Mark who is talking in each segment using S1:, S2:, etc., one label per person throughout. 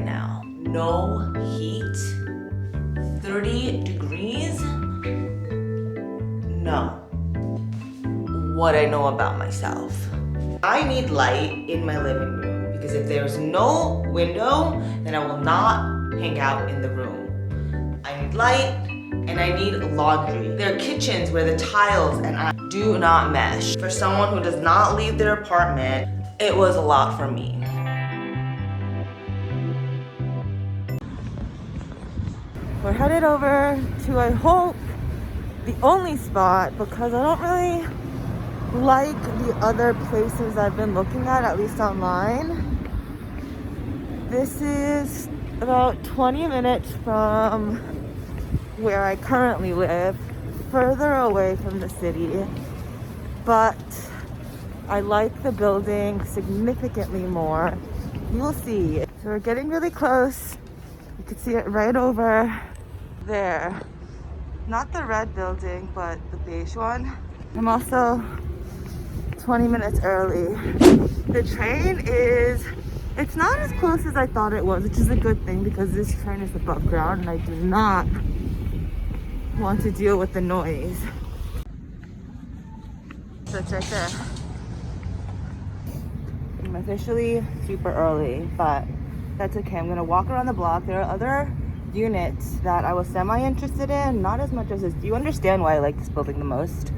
S1: right now. No heat, 30 degrees. No. What I know about myself. I need light in my living room because if there's no window, then I will not hang out in the room. I need light and I need laundry. There are kitchens where the tiles and I do not mesh. For someone who does not leave their apartment, it was a lot for me. We're headed over to, I hope, the only spot because I don't really like the other places I've been looking at least online. This is about 20 minutes from where I currently live, further away from the city, but I like the building significantly more. You will see. So we're getting really close. You can see it right over there. Not the red building, but the beige one. I'm also 20 minutes early. The train it's not as close as I thought it was, which is a good thing because this train is above ground and I do not want to deal with the noise. So it's right there. I'm officially super early, but that's okay. I'm gonna walk around the block. There are other units that I was semi-interested in, not as much as this. Do you understand why I like this building the most?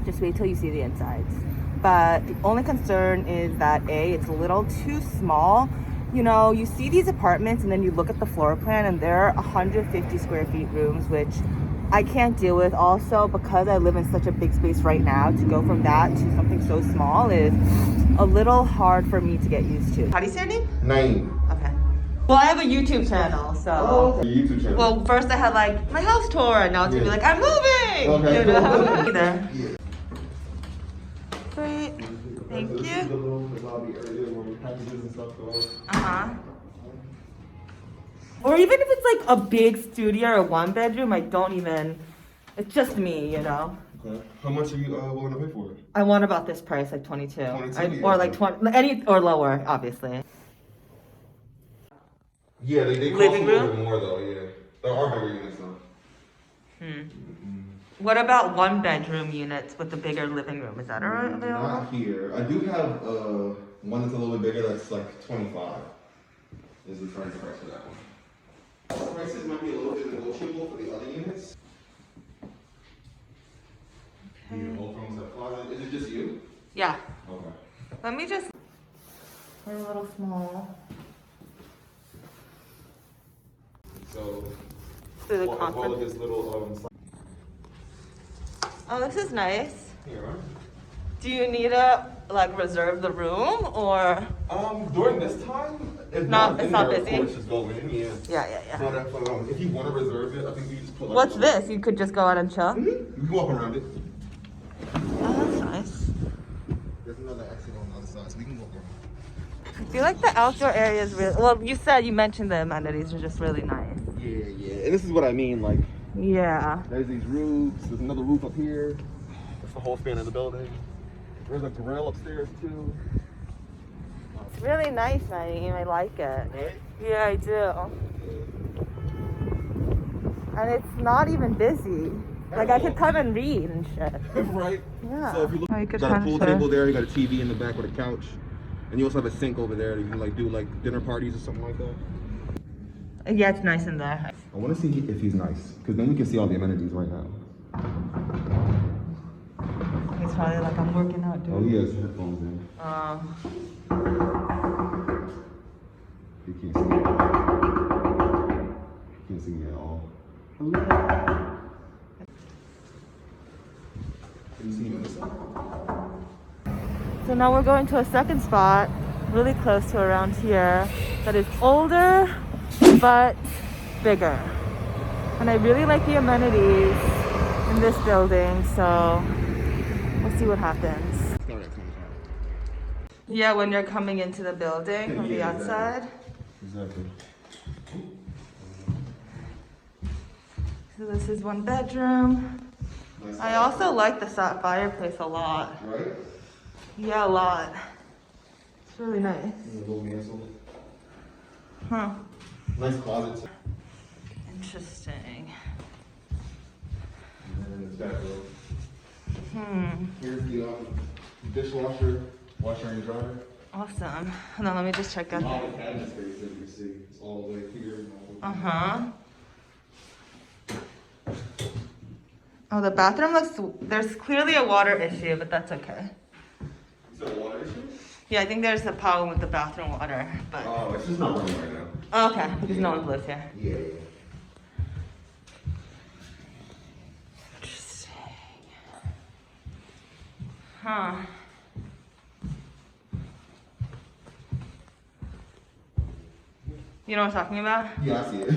S1: Just wait till you see the insides. But the only concern is that it's a little too small. You know, you see these apartments and then you look at the floor plan and they're 150 square feet rooms, which I can't deal with. Also, because I live in such a big space right now, to go from that to something so small is a little hard for me to get used to. How do you say your name?
S2: Naim.
S1: Okay. Well, I have a YouTube channel, so.
S2: Oh, okay. YouTube channel.
S1: Well, first I had like my house tour, and now it's gonna be like, I'm moving!
S2: Okay.
S1: You know? Either.
S2: Yeah.
S1: Great. Thank you. Uh-huh. Or even if it's like a big studio or one bedroom, I don't even, it's just me, you know?
S2: Okay. How much are you willing to pay for it?
S1: I want about this price, like 22.
S2: 22,
S1: or
S2: yeah.
S1: like 20, any, or lower, obviously.
S2: Yeah, they cost a little bit more though, yeah. There are bigger units though.
S1: What about one bedroom units with a bigger living room? Is that available?
S2: Not here. I do have one that's a little bit bigger that's like 25. Is the current price for that one. Prices might be a little bit negotiable for the other units.
S1: Okay.
S2: Yeah, both rooms have closet. Is it just you?
S1: Yeah.
S2: Okay.
S1: Let me just. We're a little small.
S2: So,
S1: Through the
S2: all
S1: concept.
S2: of this little
S1: Oh, this is nice.
S2: here, right?
S1: Do you need to like reserve the room or?
S2: During this time, if
S1: It's
S2: not
S1: not
S2: there,
S1: busy?
S2: of course, just go in. Yeah.
S1: Yeah.
S2: But if you want to reserve it, I think you just put like.
S1: What's this? You could just go out and chill?
S2: You can walk around it.
S1: Oh, that's nice.
S2: There's another exit on the other side, so we can walk around.
S1: I feel like the outdoor area is really, well, you mentioned the amenities are just really nice.
S2: Yeah. And this is what I mean, like.
S1: Yeah.
S2: There's these roofs. There's another roof up here. That's the whole span of the building. There's a grill upstairs too.
S1: It's really nice, Naim. I like it.
S2: Right?
S1: Yeah, I do. And it's not even busy. Like I could come and read and shit.
S2: Right?
S1: Yeah.
S2: So if you look,
S1: you
S2: you
S1: could
S2: got a
S1: kind
S2: pool
S1: of
S2: table there, you got a TV in the back with a couch. And you also have a sink over there that you can like do like dinner parties or something like that.
S1: Yeah, it's nice in there.
S2: I want to see if he's nice, because then we can see all the amenities right now.
S1: He's probably like, I'm working out, dude.
S2: Oh, he has headphones in. You can't see it. You can't see me at all. Hello. Can you see me on this side?
S1: So now we're going to a second spot, really close to around here, that is older, but bigger. And I really like the amenities in this building, so we'll see what happens. Yeah, when you're coming into the building from the outside.
S2: Exactly.
S1: So this is one bedroom.
S2: Nice.
S1: I also like the fireplace a lot.
S2: Right?
S1: Yeah, a lot. It's really nice.
S2: A little mantle.
S1: Huh.
S2: Nice closet.
S1: Interesting.
S2: And then this back row.
S1: Hmm.
S2: Here's the dishwasher, washer and dryer.
S1: Awesome. Hold on, let me just check out.
S2: All the cabinet space that you can see. It's all the way here.
S1: Uh-huh. Oh, the bathroom looks, there's clearly a water issue, but that's okay.
S2: Is that a water issue?
S1: Yeah, I think there's a problem with the bathroom water, but.
S2: Oh, it's just not running right now.
S1: Oh, okay, because no one lives here.
S2: Yeah.
S1: Interesting. Huh. You know what I'm talking about?
S2: Yeah, I see it.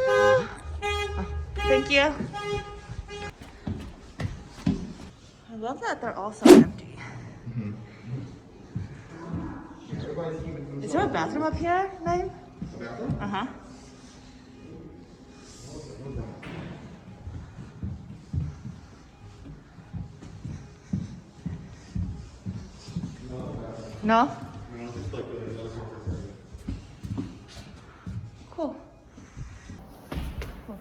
S1: Yeah. Thank you. I love that they're also empty. Is there a bathroom up here, Naim?
S2: A bathroom?
S1: Uh-huh. No? Cool. Cool.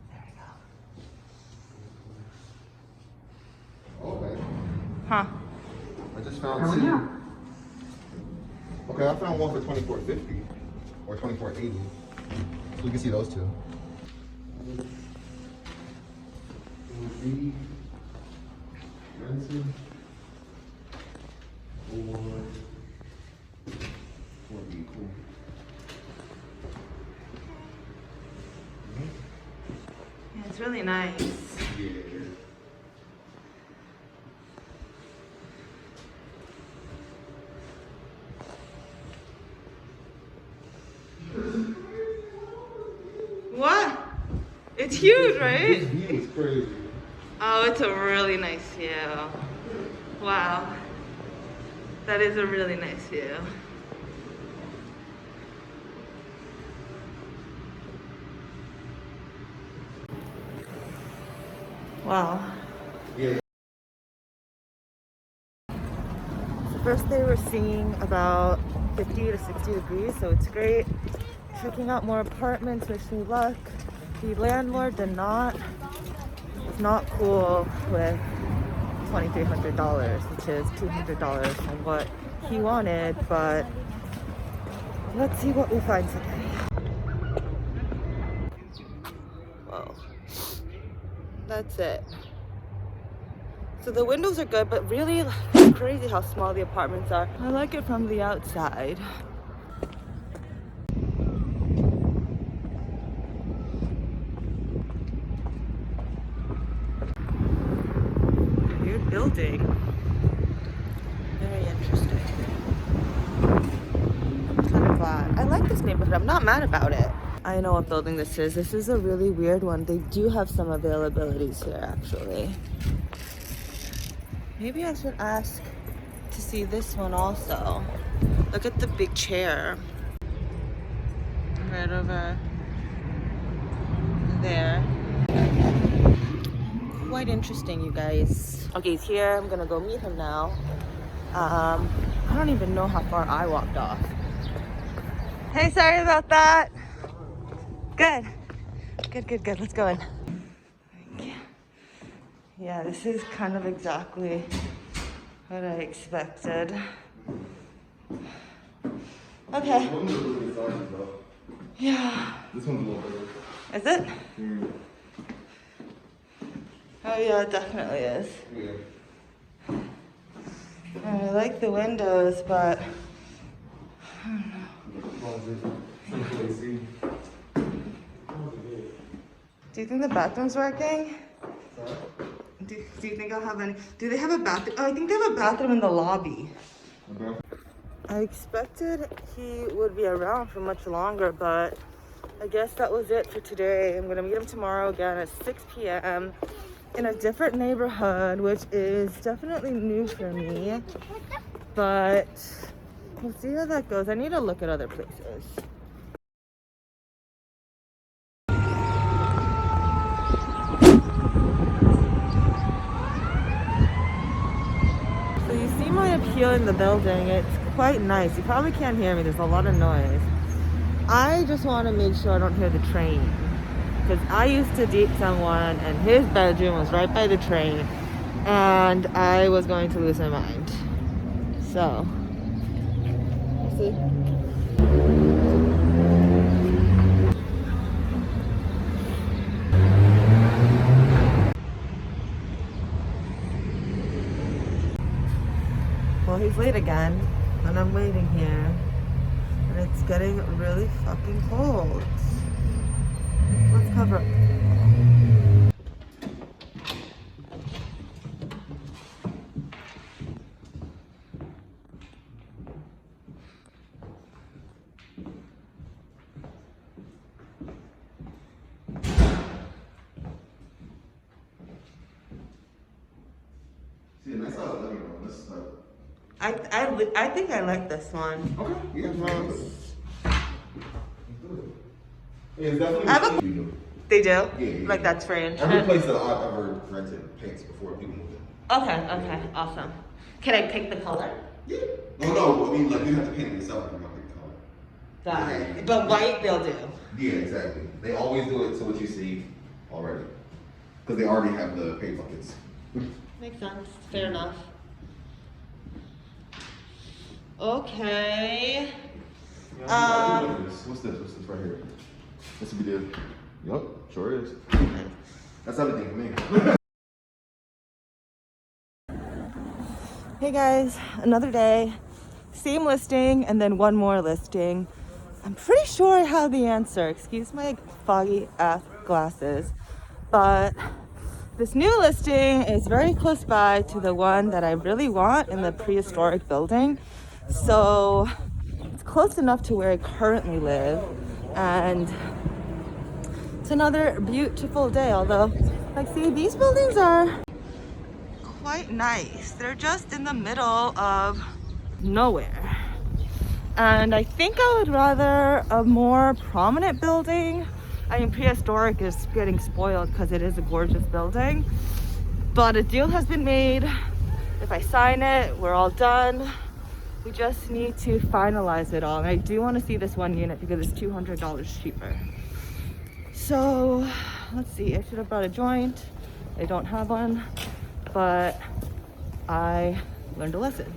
S1: There we go.
S2: Okay.
S1: Huh.
S2: I just found two. Okay, I found one for $24.50 or $24.80. So you can see those two. Rented or be cool.
S1: Yeah, it's really nice.
S2: Yeah.
S1: What? It's huge, right?
S2: This view is crazy.
S1: Oh, it's a really nice view. Wow. That is a really nice view. Wow.
S2: Yeah.
S1: First they were seeing about 50 to 60 degrees, so it's great. Checking out more apartments, wish me luck. The landlord did not, was not cool with $2,300, which is $200 from what he wanted, but let's see what we find today. Whoa. That's it. So the windows are good, but really it's crazy how small the apartments are. I like it from the outside. Weird building. Very interesting. I'm kind of glad. I like this neighborhood. I'm not mad about it. I know what building this is. This is a really weird one. They do have some availabilities here, actually. Maybe I should ask to see this one also. Look at the big chair. Right over there. Quite interesting, you guys. Okay, he's here. I'm gonna go meet him now. I don't even know how far I walked off. Hey, sorry about that. Good. Good. Let's go in. Yeah, this is kind of exactly what I expected. Okay. Yeah.
S2: This one's a little bigger.
S1: Is it?
S2: Mm.
S1: Oh yeah, it definitely is.
S2: Yeah.
S1: I like the windows, but I don't know. Do you think the bathroom's working? Do you think I'll have any? Do they have a bathroom? Oh, I think they have a bathroom in the lobby.
S2: Okay.
S1: I expected he would be around for much longer, but I guess that was it for today. I'm gonna meet him tomorrow again at 6 p.m. in a different neighborhood, which is definitely new for me, but we'll see how that goes. I need to look at other places. feeling the building. It's quite nice. You probably can't hear me. There's a lot of noise. I just want to make sure I don't hear the train. Because I used to date someone and his bedroom was right by the train. And I was going to lose my mind. So, see? Well, he's late again, and I'm waiting here, and it's getting really fucking cold. Let's cover up.
S2: See, a nice size living room. This is like.
S1: I think I like this one.
S2: Okay. Yeah.
S1: The most.
S2: Yeah, it's definitely.
S1: I have a- They do?
S2: Yeah.
S1: Like that's range.
S2: Every place that I've ever rented paints before people move in.
S1: Okay, awesome. Can I pick the color?
S2: Yeah. No, I mean, like, you have to paint it yourself if you want to pick the color.
S1: Got
S2: Yeah.
S1: it. But white they'll do.
S2: Yeah, exactly. They always do it to what you see already. Because they already have the paint buckets.
S1: Makes sense. Fair enough. Okay.
S2: What's this right here? This would be the. Yup, sure is. That's everything for me.
S1: Hey guys, another day. Same listing and then one more listing. I'm pretty sure I have the answer. Excuse my foggy ass glasses. But this new listing is very close by to the one that I really want in the prehistoric building. So it's close enough to where I currently live. And it's another beautiful day. Although, like, see, these buildings are quite nice. They're just in the middle of nowhere. And I think I would rather a more prominent building. I mean, prehistoric is getting spoiled because it is a gorgeous building. But a deal has been made. If I sign it, we're all done. We just need to finalize it all. And I do want to see this one unit because it's $200 cheaper. So let's see, I should have brought a joint. I don't have one, but I learned a lesson.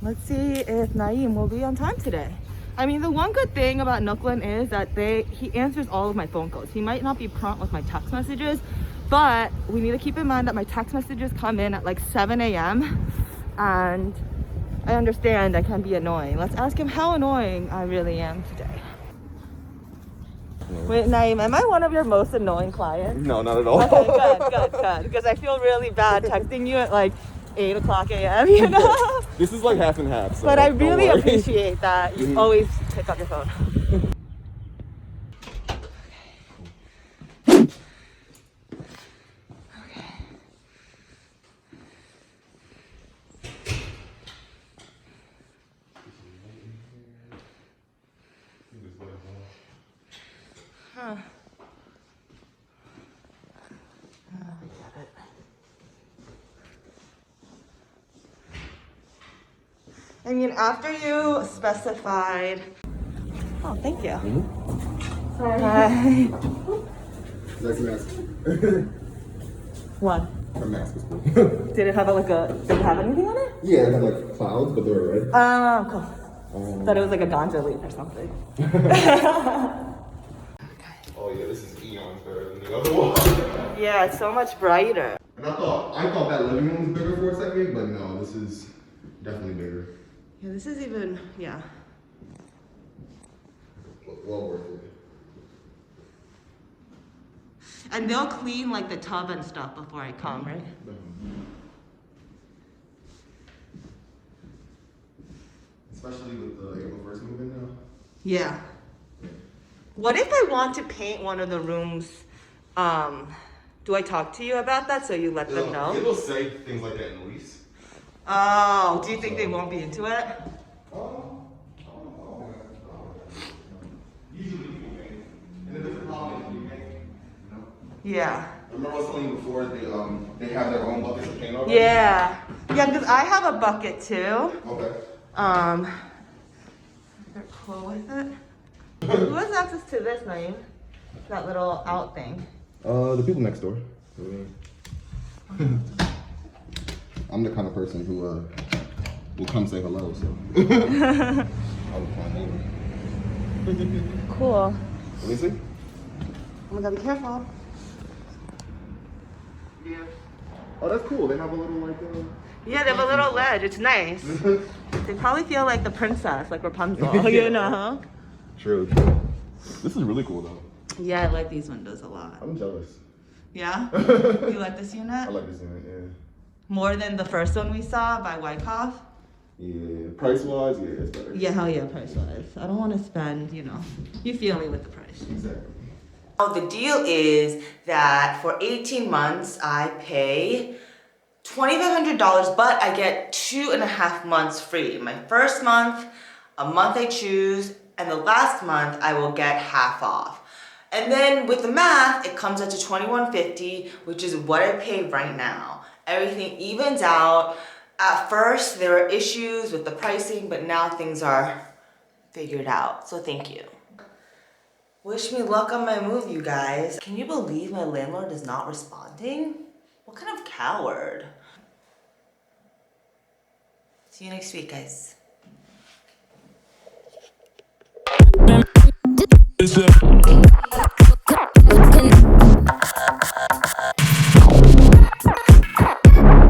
S1: Let's see if Naim will be on time today. I mean, the one good thing about Nooklyn is that he answers all of my phone calls. He might not be prompt with my text messages, but we need to keep in mind that my text messages come in at like 7 a.m. and I understand I can be annoying. Let's ask him how annoying I really am today.
S2: No.
S1: Wait, Naim, am I one of your most annoying clients?
S2: No, not at all.
S1: Okay, good. Because I feel really bad texting you at like 8 o'clock a.m., you know?
S2: This is like half and half. So
S1: But I
S2: don't
S1: really
S2: worry.
S1: appreciate that you always pick up your phone. Huh. Oh, we got it. I mean, after you specified. Oh, thank you. Sorry. Hi.
S2: Nice mask.
S1: What?
S2: Her mask was cool.
S1: Did it have did it have anything on it?
S2: Yeah, it had like clouds, but they were red.
S1: Oh, cool. Thought it was like a ganja leaf or something.
S2: Oh yeah, this is eons better than the other one.
S1: Yeah, it's so much brighter.
S2: And I thought that living room was bigger for a second, but no, this is definitely bigger.
S1: Yeah, this is even, yeah.
S2: Well worth it.
S1: And they'll clean like the tub and stuff before I come, right?
S2: Especially with the April 1st moving now.
S1: Yeah. What if I want to paint one of the rooms? Do I talk to you about that so you let them know?
S2: It'll say things like that in the lease.
S1: Oh, do you think they won't be into it?
S2: Usually people make. And the different holidays we make.
S1: Yeah.
S2: Remember I was telling you before they have their own buckets of paint already?
S1: Yeah. Yeah, because I have a bucket too.
S2: Okay.
S1: They're cool with it. Who has access to this, Naim? That little out thing.
S2: The people next door. I'm the kind of person who will come say hello, so. I'm fine.
S1: Cool.
S2: Let me see.
S1: Oh my god, be careful.
S2: Yeah. Oh, that's cool. They have a little like.
S1: Yeah, they have a little ledge. It's nice. They probably feel like the princess, like Rapunzel, you know?
S2: True. This is really cool though.
S1: Yeah, I like these windows a lot.
S2: I'm jealous.
S1: Yeah? You like this unit?
S2: I like this unit, yeah.
S1: More than the first one we saw by Wyckoff?
S2: Yeah, price-wise, yeah, it's better.
S1: Yeah, hell yeah, price-wise. I don't want to spend, you know, you feel me with the price.
S2: Exactly.
S1: Oh, the deal is that for 18 months, I pay $2,500, but I get 2.5 months free. My first month, a month I choose, and the last month I will get half off. And then with the math, it comes out to $2,150, which is what I pay right now. Everything evens out. At first, there were issues with the pricing, but now things are figured out. So thank you. Wish me luck on my move, you guys. Can you believe my landlord is not responding? What kind of coward? See you next week, guys.